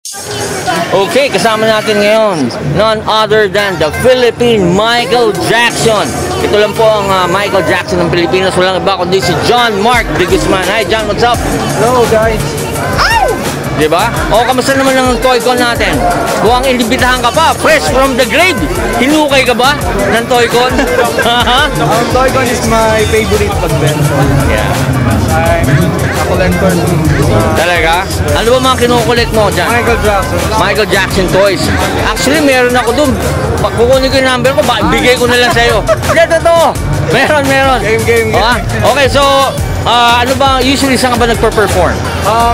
Okay, kasama natin ngayon none other than the Philippine Michael Jackson. Ito lang po ang Michael Jackson ng Pilipinas. Walang iba kundi si John Mark de Guzman. Hi John, what's up? Hello guys. Diba? O, kamusta naman ang Toy-Con natin? Buwang inibitahan ka pa, fresh from the grave. Hinukay ka ba ng Toy-Con? Toy-Con is my favorite adventure. Yeah. I'm a collector. Talaga? Ano ba mga kinukulit mo dyan? Michael Jackson. Michael Jackson toys. Actually, meron ako dun. Kukunin ko yung number ko, bigay ko na lang sa'yo. Hindi, totoo. Meron. Game. Okay, so, ano ba, usually saan ka ba nagper-perform?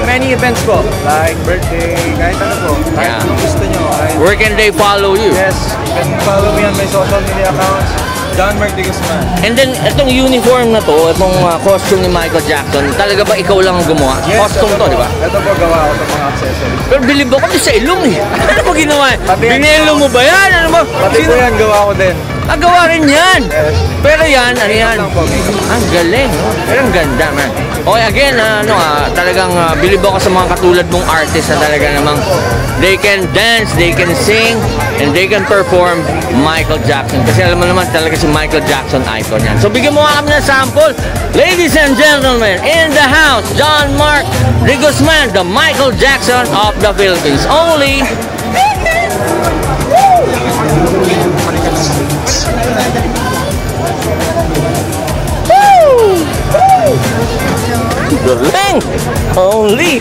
Many events po. Like birthday, kahit ano po. Kahit anong gusto nyo. Where can they follow you? Yes, you can follow me on my social media accounts. John Mark de Guzman. And then, itong uniform na to, itong costume ni Michael Jackson, talaga ba ikaw lang ang gumawa? Yes, costume to, di ba? Ito po, gawa ko ng mga accessories. Pero bilib ako sa ilong eh. Ano mo ginawa? Binelo mo ba yan? Ano mo? Pati po yan, gawa ko din. Gawa rin yan. Yes. Pero yan, ano yan? Lang po. Ang galing. Pero ang ganda, man. Okay, again, talagang bilib ako sa mga katulad mong artist na talaga namang they can dance, they can sing, and they can perform Michael Jackson. Kasi alam mo naman talaga si Michael Jackson icon yan. So bigyan mo nga kami ng sample. Ladies and gentlemen, in the house, John Mark de Guzman, the Michael Jackson of the Philippines. Only... Galing! Only